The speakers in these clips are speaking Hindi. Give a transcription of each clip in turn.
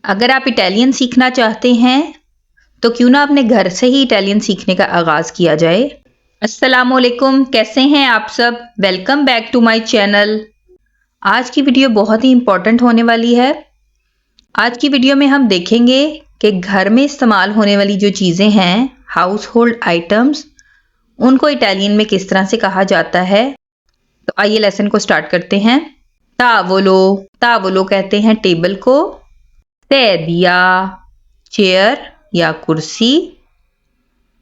अगर आप इटालियन सीखना चाहते हैं तो क्यों ना अपने घर से ही इटालियन सीखने का आगाज़ किया जाए। अस्सलामुअलैकुम, कैसे हैं आप सब। Welcome back to my channel. आज की वीडियो बहुत ही इम्पोर्टेंट होने वाली है। आज की वीडियो में हम देखेंगे कि घर में इस्तेमाल होने वाली जो चीज़ें हैं, हाउस होल्ड आइटम्स, उनको इटालियन में किस तरह से कहा जाता है। तो आइए लेसन को स्टार्ट करते हैं। तावोलो, तावोलो कहते हैं टेबल को। सेडिया, चेयर या कुर्सी।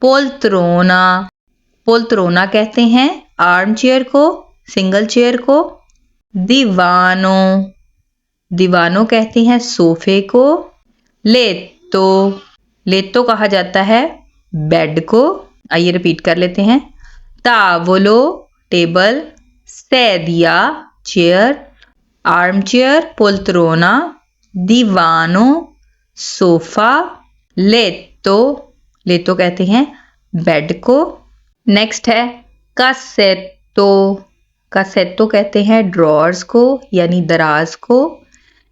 पोल्त्रोना, पोल्त्रोना कहते हैं आर्म चेयर को, सिंगल चेयर को। दीवानो, दीवानो कहते हैं सोफे को। लेतो, लेतो कहा जाता है बेड को। आइए रिपीट कर लेते हैं। तावोलो टेबल, सेडिया चेयर, आर्म चेयर पोल्त्रोना, दीवानो सोफा, लेतो, लेतो कहते हैं बेड को। नेक्स्ट है कासेतो, कासेतो कहते हैं ड्रॉर्स को यानी दराज को।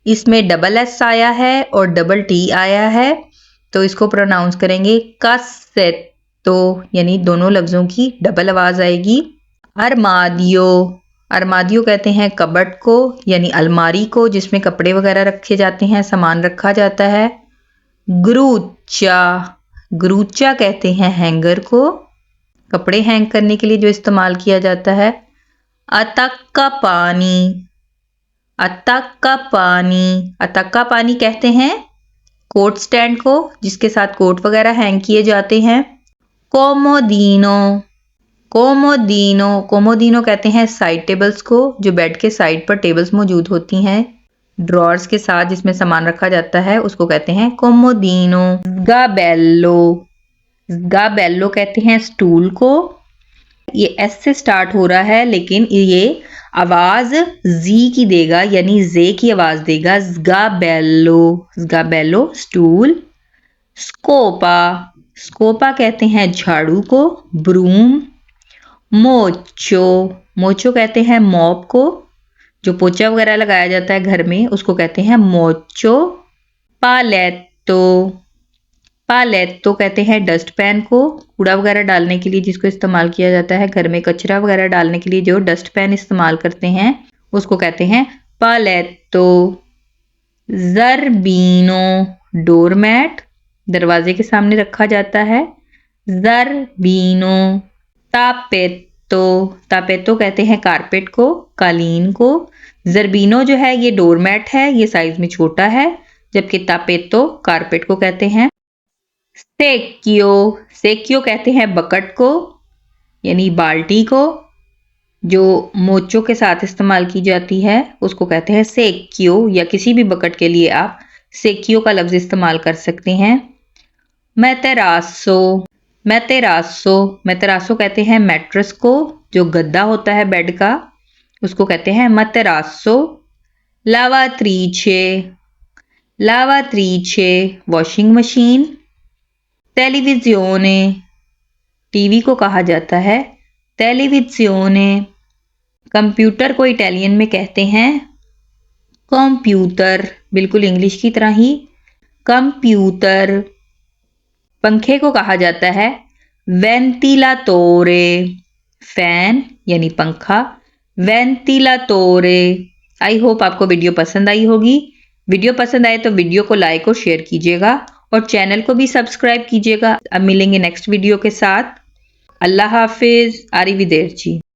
इसमें डबल एस आया है और डबल टी आया है, तो इसको प्रोनाउंस करेंगे कासेतो, यानी दोनों लफ्ज़ों की डबल आवाज़ आएगी। अरमादियो, अरमादियो कहते हैं कबर्ड को यानी अलमारी को, जिसमें कपड़े वगैरह रखे जाते हैं, सामान रखा जाता है। ग्रूचा, ग्रूचा कहते हैं हैंगर को, कपड़े हैंग करने के लिए जो इस्तेमाल किया जाता है। अतक्का पानी, अतक्का पानी, अतक्का पानी कहते हैं कोट स्टैंड को, जिसके साथ कोट वगैरह हैंग किए जाते हैं। कोमोदीनो, कोमोदीनो, कोमोदीनो कहते हैं साइड टेबल्स को, जो बेड के साइड पर टेबल्स मौजूद होती हैं ड्रॉर्स के साथ, जिसमें सामान रखा जाता है, उसको कहते हैं कोमोदीनो। गाबेल्लो, गाबेल्लो कहते हैं स्टूल को। ये एस से स्टार्ट हो रहा है लेकिन ये आवाज जी की देगा, यानी जे की आवाज देगा। गाबेल्लो, गाबेल्लो स्टूल। स्कोपा, स्कोपा कहते हैं झाड़ू को, ब्रूम। मोचो, मोचो कहते हैं मॉप को, जो पोछा वगैरह लगाया जाता है घर में, उसको कहते हैं मोचो। पालेतो, पालेतो कहते हैं डस्ट पैन को, कूड़ा वगैरह डालने के लिए जिसको इस्तेमाल किया जाता है घर में, कचरा वगैरह डालने के लिए जो डस्ट पैन इस्तेमाल करते हैं उसको कहते हैं पालेतो। जरबीनो, डोरमैट, दरवाजे के सामने रखा जाता है। जरबीनो। तापेतो, तापेतो कहते हैं कारपेट को, कालीन को। जरबीनो जो है ये डोरमैट है, ये साइज में छोटा है, जबकि तापेतो कारपेट को कहते हैं। सेक्यो, सेक्यो कहते हैं बकेट को यानी बाल्टी को, जो मोचो के साथ इस्तेमाल की जाती है उसको कहते हैं सेक्यो, या किसी भी बकेट के लिए आप सेक्यो का लफ्ज इस्तेमाल कर सकते हैं। मैतेरासो, मैतेरासो, मैतेरासो कहते हैं मैट्रेस को, जो गद्दा होता है बेड का, उसको कहते हैं मैतेरासो। लावात्रीछे, लावात्रीछे वॉशिंग मशीन। टेलीविज़ियोने, टीवी को कहा जाता है टेलीविज़ियोने। कंप्यूटर को इटालियन में कहते हैं कंप्यूटर, बिल्कुल इंग्लिश की तरह ही कंप्यूटर। पंखे को कहा जाता है वेंटिलातोरे, फैन यानी पंखा, वेंटिलातोरे। आई होप आपको वीडियो पसंद आई होगी। वीडियो पसंद आए तो वीडियो को लाइक और शेयर कीजिएगा और चैनल को भी सब्सक्राइब कीजिएगा। अब मिलेंगे नेक्स्ट वीडियो के साथ। अल्लाह हाफिज, आरिविदेरची।